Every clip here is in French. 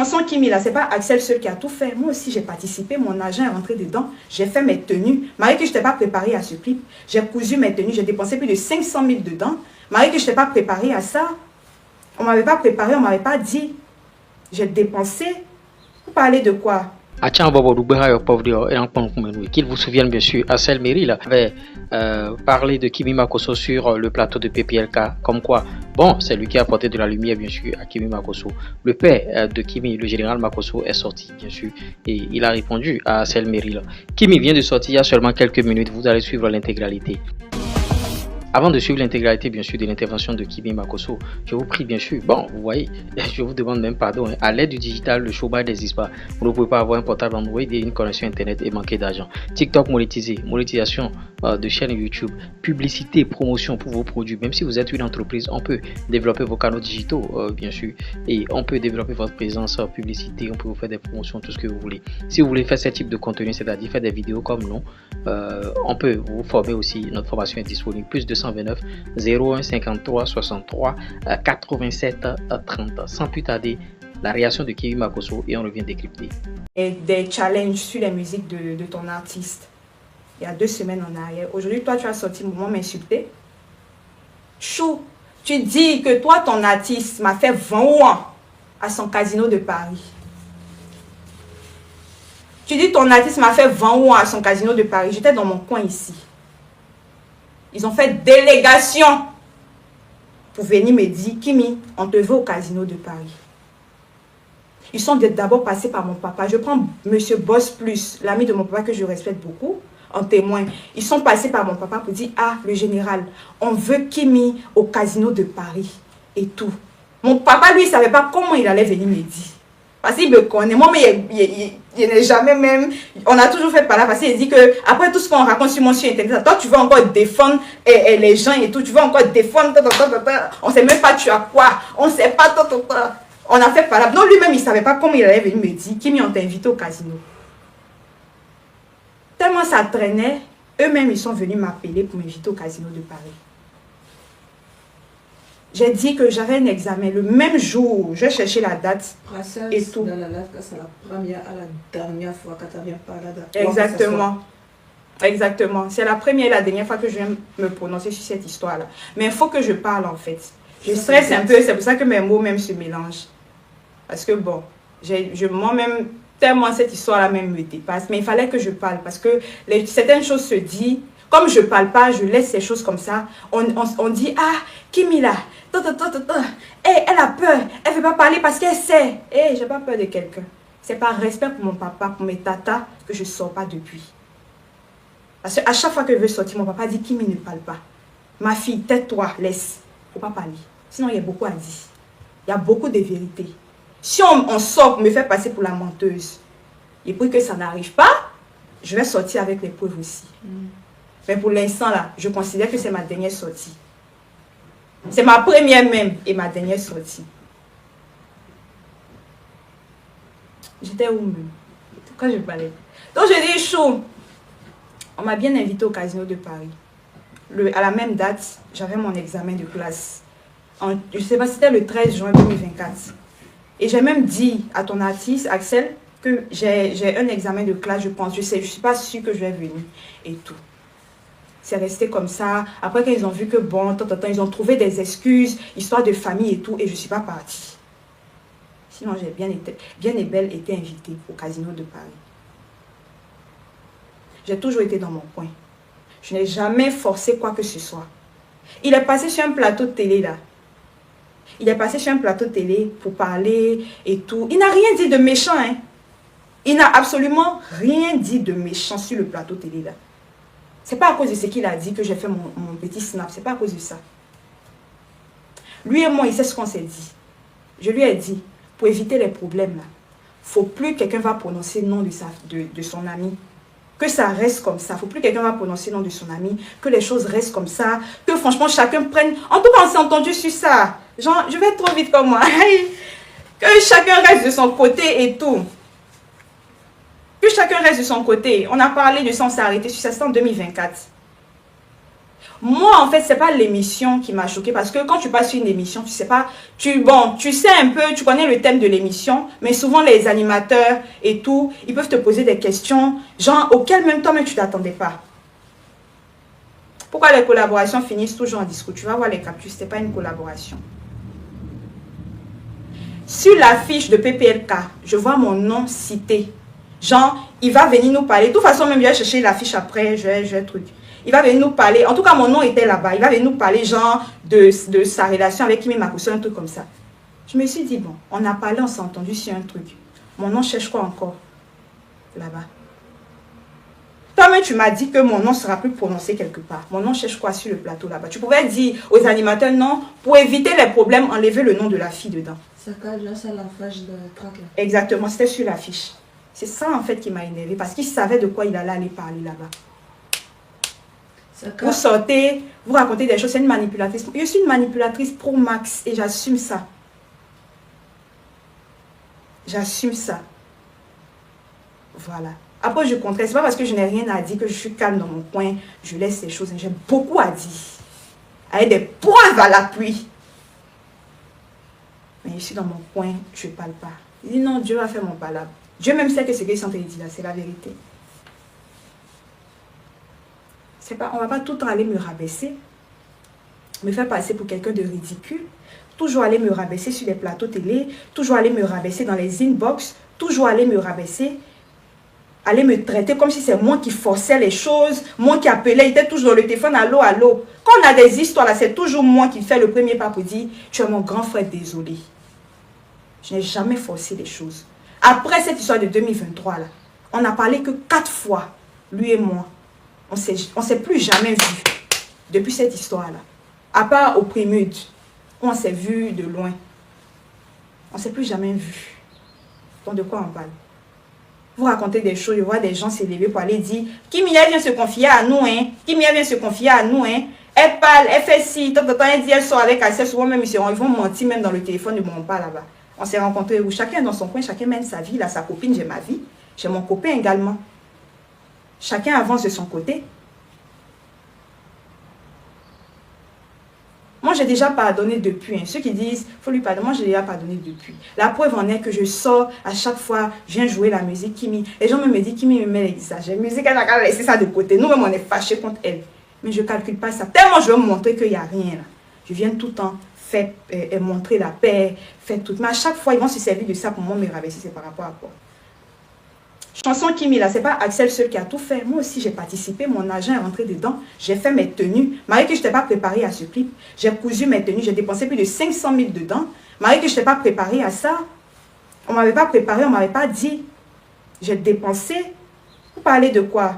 chanson Kimi, là, c'est pas Axel seul qui a tout fait. Moi aussi, j'ai participé. Mon agent est rentré dedans. J'ai fait mes tenues. Malgré que je n'étais pas préparée à ce clip, j'ai cousu mes tenues. J'ai dépensé plus de 500 000 dedans. Malgré que je n'étais pas préparée à ça. On ne m'avait pas préparé, on ne m'avait pas dit. J'ai dépensé. Vous parlez de quoi? Qu'il vous souvienne bien sûr, Assel Meril avait parlé de Kimi Makosso sur le plateau de PPLK, comme quoi, bon, c'est lui qui a apporté de la lumière bien sûr à Kimi Makosso. Le père de Kimi, le général Makosso, est sorti bien sûr et il a répondu à Assel Meril. Kimi vient de sortir il y a seulement quelques minutes, vous allez suivre l'intégralité. Avant de suivre l'intégralité, bien sûr, de l'intervention de Kimi Makosso, je vous prie, bien sûr, bon, vous voyez, je vous demande même pardon, à l'aide du digital, le showbiz n'existe pas. Vous ne pouvez pas avoir un portable Android et une connexion Internet et manquer d'argent. TikTok monétisé, monétisation de chaîne YouTube, publicité, promotion pour vos produits. Même si vous êtes une entreprise, on peut développer vos canaux digitaux, bien sûr, et on peut développer votre présence publicité, on peut vous faire des promotions, tout ce que vous voulez. Si vous voulez faire ce type de contenu, c'est-à-dire faire des vidéos comme nous, on peut vous former aussi. Notre formation est disponible. Plus de 129 01 53 63 87 30. Sans plus tarder, la réaction de Kimi Makosso et on revient décrypter. Et des challenges sur les musiques de ton artiste. Il y a 2 semaines en arrière. Aujourd'hui, toi, tu as sorti Mouvement m'insulter. Chou, tu dis que toi, ton artiste m'a fait 20 ans à son casino de Paris. Tu dis ton artiste m'a fait 20 ans à son casino de Paris. J'étais dans mon coin ici. Ils ont fait délégation pour venir me dire, Kimi, on te veut au casino de Paris. Ils sont d'abord passés par mon papa. Je prends Monsieur Boss Plus, l'ami de mon papa que je respecte beaucoup, en témoin. Ils sont passés par mon papa pour dire, ah, le général, on veut Kimi au casino de Paris et tout. Mon papa, lui, il ne savait pas comment il allait venir me dire. Parce qu'il me connaît. Moi, mais il n'est jamais même... On a toujours fait par là parce qu'il dit que après tout ce qu'on raconte sur mon site internet, toi, tu veux encore défendre les gens et tout. Tu veux encore défendre... On ne sait même pas tu as quoi. On ne sait pas... On a fait par là. Non, lui-même, il ne savait pas comment il allait venir me dire. Kimi, on t'a invité au casino. Tellement ça traînait, eux-mêmes, ils sont venus m'appeler pour m'inviter au casino de Paris. J'ai dit que j'avais un examen le même jour. Je vais chercher la date et tout. Dans la live, c'est la première à la dernière fois que tu viens parler de... Exactement. Exactement. C'est la première et la dernière fois que je viens me prononcer sur cette histoire-là. Mais il faut que je parle en fait. Je stresse un peu, c'est pour ça que mes mots même se mélangent. Parce que bon, moi-même, tellement cette histoire-là même me dépasse. Mais il fallait que je parle parce que certaines choses se disent. Comme je ne parle pas, je laisse ces choses comme ça. On dit, ah, Kimi là, elle a peur. Elle ne veut pas parler parce qu'elle sait. Je n'ai pas peur de quelqu'un. C'est par respect pour mon papa, pour mes tatas, que je ne sors pas depuis. Parce qu'à chaque fois que je veux sortir, mon papa dit, Kimi ne parle pas. Ma fille, tais-toi, laisse. Il ne faut pas parler. Sinon, il y a beaucoup à dire. Il y a beaucoup de vérités. Si on sort pour me faire passer pour la menteuse, et pour que ça n'arrive pas, je vais sortir avec les preuves aussi. Mais pour l'instant, là, je considère que c'est ma dernière sortie. C'est ma première même et ma dernière sortie. J'étais où même? Quand je parlais. Donc je dis, chaud. On m'a bien invité au casino de Paris. À la même date, j'avais mon examen de classe. Je ne sais pas si c'était le 13 juin 2024. Et j'ai même dit à ton artiste, Axel, que j'ai un examen de classe, je pense. Je ne suis pas sûre que je vais venir et tout. C'est resté comme ça. Après, quand ils ont vu que bon, ils ont trouvé des excuses, histoire de famille et tout, et je ne suis pas partie. Sinon, j'ai bien et belle été invitée au casino de Paris. J'ai toujours été dans mon coin. Je n'ai jamais forcé quoi que ce soit. Il est passé sur un plateau de télé là. Il est passé sur un plateau de télé pour parler et tout. Il n'a rien dit de méchant, hein. Il n'a absolument rien dit de méchant sur le plateau de télé là. C'est pas à cause de ce qu'il a dit que j'ai fait mon petit snap. C'est pas à cause de ça. Lui et moi, il sait ce qu'on s'est dit. Je lui ai dit, pour éviter les problèmes là, faut plus quelqu'un va prononcer le nom de son ami. Que ça reste comme ça. Faut plus quelqu'un va prononcer le nom de son ami. Que les choses restent comme ça. Que franchement, chacun prenne... En tout cas, on s'est entendu sur ça. Genre, je vais trop vite comme moi. Que chacun reste de son côté et tout. Que chacun reste de son côté. On a parlé de ça, on s'est arrêté sur ça, c'était en 2024. Moi, en fait, c'est pas l'émission qui m'a choquée. Parce que quand tu passes sur une émission, tu sais pas... tu sais un peu, tu connais le thème de l'émission. Mais souvent, les animateurs et tout, ils peuvent te poser des questions, genre, auxquelles même toi-même, tu t'attendais pas. Pourquoi les collaborations finissent toujours en discours? Tu vas voir les captures, ce n'est pas une collaboration. Sur l'affiche de PPLK, je vois mon nom cité. Genre, il va venir nous parler. De toute façon, même, je vais chercher l'affiche après, je vais truc. Il va venir nous parler. En tout cas, mon nom était là-bas. Il va venir nous parler, genre, de sa relation avec Kimi Makosso, un truc comme ça. Je me suis dit, bon, on a parlé, on s'est entendu sur un truc. Mon nom cherche quoi encore? Là-bas. Toi-même, tu m'as dit que mon nom ne sera plus prononcé quelque part. Mon nom cherche quoi sur le plateau là-bas? Tu pouvais dire aux animateurs, non, pour éviter les problèmes, enlever le nom de la fille dedans. Ça cadre là, c'est l'affiche de track là. Exactement, c'était sur l'affiche. C'est ça en fait qui m'a énervé parce qu'il savait de quoi il allait aller parler là-bas. Vous sortez, vous racontez des choses, c'est une manipulatrice. Je suis une manipulatrice pro max et j'assume ça. J'assume ça. Voilà. Après, je conteste. C'est pas parce que je n'ai rien à dire que je suis calme dans mon coin. Je laisse ces choses. J'ai beaucoup à dire. Avec des preuves à l'appui. Mais je suis dans mon coin, je ne parle pas. Il dit non, Dieu va faire mon palabre. Dieu même sait que ce qu'ils sont en train de dire là, c'est la vérité. Pas, on ne va pas tout le temps aller me rabaisser, me faire passer pour quelqu'un de ridicule, toujours aller me rabaisser sur les plateaux télé, toujours aller me rabaisser dans les inbox, toujours aller me rabaisser, aller me traiter comme si c'est moi qui forçais les choses, moi qui appelais, il était toujours dans le téléphone, allô, allô. Quand on a des histoires là, c'est toujours moi qui fais le premier pas pour dire, tu es mon grand frère, désolé. Je n'ai jamais forcé les choses. Après cette histoire de 2023 là, on n'a parlé que 4 fois, lui et moi. On ne s'est plus jamais vu depuis cette histoire-là. À part au Prémude, où on s'est vu de loin. On ne s'est plus jamais vu. Donc de quoi on parle? Vous racontez des choses, je vois des gens s'élever pour aller dire Kimia vient se confier à nous, hein. Kimia vient se confier à nous, hein. Elle parle, elle fait ci, elle dit, elle sort avec elle, souvent même ils vont mentir même dans le téléphone, ils ne vont pas là-bas. On s'est rencontrés où chacun dans son coin, chacun mène sa vie, là, sa copine, j'ai ma vie. J'ai mon copain également. Chacun avance de son côté. Moi, j'ai déjà pardonné depuis. Hein. Ceux qui disent, il faut lui pardonner, moi, j'ai déjà pardonné depuis. La preuve en est que je sors à chaque fois, je viens jouer la musique. Kimi. Les gens me disent, Kimi me met l'exagère. Musique, elle a laissé ça de côté. Nous-mêmes, on est fâchés contre elle. Mais je ne calcule pas ça. Tellement je veux me montrer qu'il n'y a rien là. Je viens tout le temps faire, montrer la paix, faire tout. Mais à chaque fois, ils vont se servir de ça pour moi me rabaisser. C'est par rapport à quoi? Chanson Kimi, là, c'est pas Axel seul qui a tout fait. Moi aussi, j'ai participé. Mon agent est rentré dedans. J'ai fait mes tenues. Malgré que je n'étais pas préparée à ce clip, j'ai cousu mes tenues. J'ai dépensé plus de 500 000 dedans. Malgré que je n'étais pas préparée à ça. On ne m'avait pas préparé, on ne m'avait pas dit. J'ai dépensé. Vous parlez de quoi?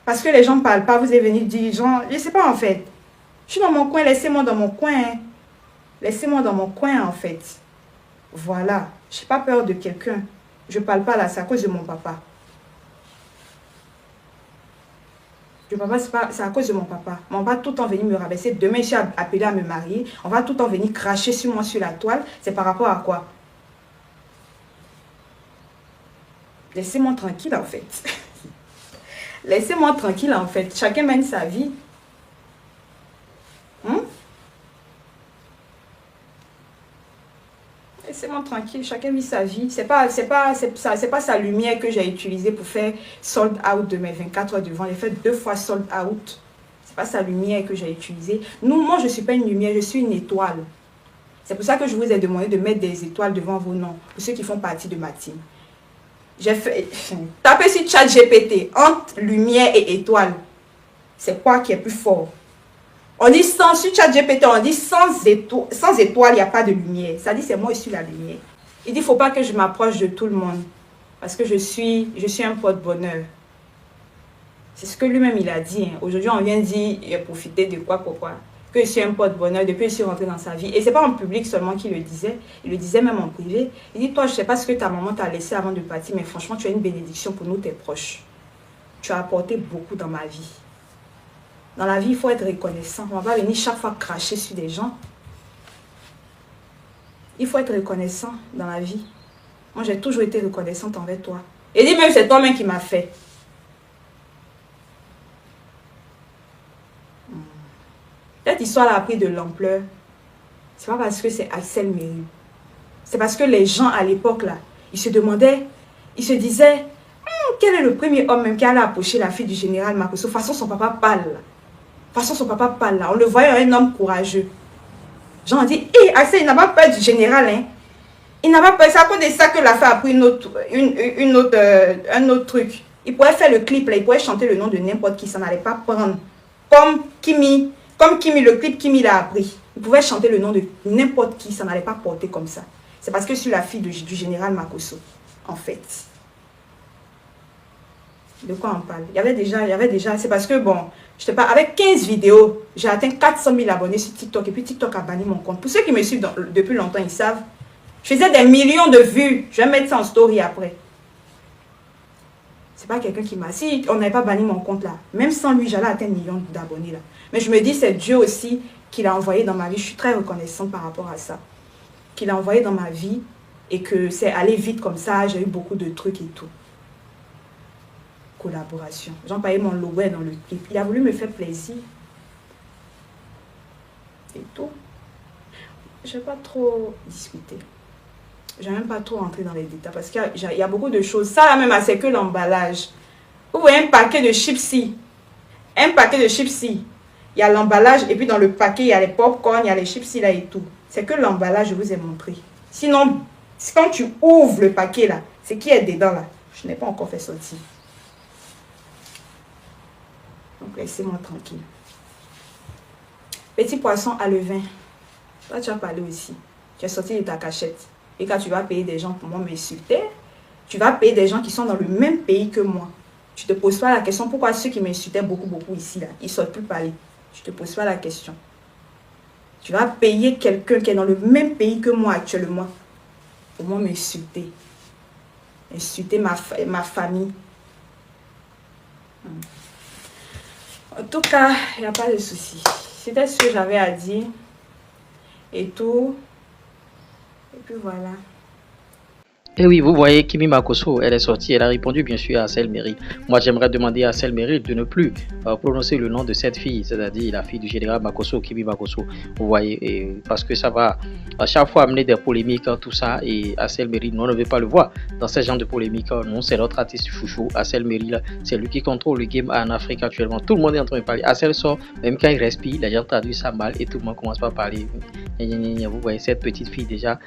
Parce que les gens ne parlent pas. Vous êtes venus dire, genre, je ne sais pas en fait. Je suis dans mon coin, laissez-moi dans mon coin. Hein. Laissez-moi dans mon coin en fait. Voilà. Je n'ai pas peur de quelqu'un. Je ne parle pas là, c'est à cause de mon papa. C'est à cause de mon papa. On va tout le temps venir me rabaisser. Demain, je suis appelée à me marier. On va tout le temps venir cracher sur moi sur la toile. C'est par rapport à quoi? Laissez-moi tranquille en fait. Laissez-moi tranquille en fait. Chacun mène sa vie. Laissez-moi tranquille, chacun vit sa vie. C'est pas sa lumière que j'ai utilisée pour faire sold out de mes 24 heures de vente. J'ai fait 2 fois sold out. C'est pas sa lumière que j'ai utilisée. Moi, je ne suis pas une lumière, je suis une étoile. C'est pour ça que je vous ai demandé de mettre des étoiles devant vos noms, pour ceux qui font partie de ma team. J'ai fait... Tapez sur ChatGPT, entre lumière et étoile. C'est quoi qui est plus fort? On dit sans, sur ChatGPT, on dit sans étoile, il n'y a pas de lumière. Ça dit, c'est moi qui suis la lumière. Il dit, il ne faut pas que je m'approche de tout le monde. Parce que je suis un porte-bonheur. C'est ce que lui-même, il a dit. Hein. Aujourd'hui, on vient dire, il a profité de quoi, pourquoi. Que je suis un porte-bonheur depuis que je suis rentrée dans sa vie. Et ce n'est pas en public seulement qu'il le disait. Il le disait même en privé. Il dit, toi, je ne sais pas ce que ta maman t'a laissé avant de partir, mais franchement, tu es une bénédiction pour nous, tes proches. Tu as apporté beaucoup dans ma vie. Dans la vie, il faut être reconnaissant. On ne va pas venir chaque fois cracher sur des gens. Il faut être reconnaissant dans la vie. Moi, j'ai toujours été reconnaissante envers toi. Et dis même, c'est toi-même qui m'as fait. cette histoire-là a pris de l'ampleur, c'est pas parce que c'est Axel Méry. C'est parce que les gens à l'époque, là, ils se demandaient, ils se disaient, quel est le premier homme même qui allait approcher la fille du général Makosso? De toute façon, son papa parle là. De toute façon, son papa parle là. On le voyait un homme courageux. Jean a dit, hé, Axel, il n'a pas peur du général, hein. Il n'a pas peur. C'est à cause de ça que l'affaire a pris un autre truc. Il pourrait faire le clip là, il pourrait chanter le nom de n'importe qui, ça n'allait pas prendre. Comme Kimi, le clip Kimi l'a appris. Il pouvait chanter le nom de n'importe qui, ça n'allait pas porter comme ça. C'est parce que c'est la fille du général Makosso, en fait. De quoi on parle? Il y avait déjà, c'est parce que bon, je te parle, avec 15 vidéos, j'ai atteint 400 000 abonnés sur TikTok et puis TikTok a banni mon compte. Pour ceux qui me suivent depuis longtemps, ils savent. Je faisais des millions de vues. Je vais mettre ça en story après. C'est pas quelqu'un qui m'a... Si on n'avait pas banni mon compte là, même sans lui, j'allais atteindre millions d'abonnés là. Mais je me dis, c'est Dieu aussi qui l'a envoyé dans ma vie. Je suis très reconnaissante par rapport à ça. Qu'il a envoyé dans ma vie et que c'est allé vite comme ça. J'ai eu beaucoup de trucs et tout. Collaboration. J'ai employé mon logo dans le clip. Il a voulu me faire plaisir. Et tout. Je ne vais pas trop discuter. Je ne vais même pas trop entrer dans les détails parce qu'il y a beaucoup de choses. Ça là même, c'est que l'emballage. Vous voyez un paquet de chipsy. Un paquet de chipsy. Il y a l'emballage et puis dans le paquet, il y a les popcorn, il y a les chipsy là et tout. C'est que l'emballage, je vous ai montré. Sinon, quand tu ouvres le paquet là, c'est qui est dedans là. Je n'ai pas encore fait sortir. Donc laissez-moi tranquille. Petit poisson à levain. Toi, tu as parlé aussi. Tu es sorti de ta cachette. Et quand tu vas payer des gens pour moi m'insulter, tu vas payer des gens qui sont dans le même pays que moi. Tu ne te poses pas la question pourquoi ceux qui m'insultaient beaucoup ici, là, ils ne sortent plus parler. Tu ne te poses pas la question. Tu vas payer quelqu'un qui est dans le même pays que moi actuellement pour moi m'insulter. Insulter ma famille. En tout cas, il n'y a pas de souci. C'était ce que j'avais à dire. Et tout. Et puis voilà. Et oui, vous voyez, Kimi Makosso, elle est sortie, elle a répondu bien sûr à Axel Méry. Moi, j'aimerais demander à Axel Méry de ne plus prononcer le nom de cette fille, c'est-à-dire la fille du général Makosso, Kimi Makosso. Vous voyez, parce que ça va à chaque fois amener des polémiques, tout ça. Et Axel Méry, nous, on ne veut pas le voir dans ce genre de polémiques. Non, c'est notre artiste chouchou. Axel Méry, c'est lui qui contrôle le game en Afrique actuellement. Tout le monde est en train de parler. Axel sort, même quand il respire, les gens traduisent ça mal et tout le monde commence par parler. Vous voyez cette petite fille déjà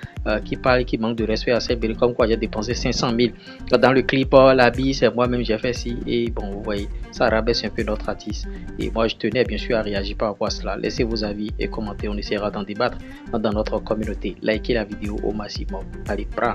qui parle et qui manque de respect à Axel Méry, comme quoi j'ai dépensé 500 000 dans le clip, l'habit, c'est moi-même j'ai fait ci, et bon, vous voyez, ça rabaisse un peu notre artiste. Et moi, je tenais bien sûr à réagir par rapport à cela. Laissez vos avis et commentez, on essaiera d'en débattre dans notre communauté. Likez la vidéo au maximum. Allez, prends.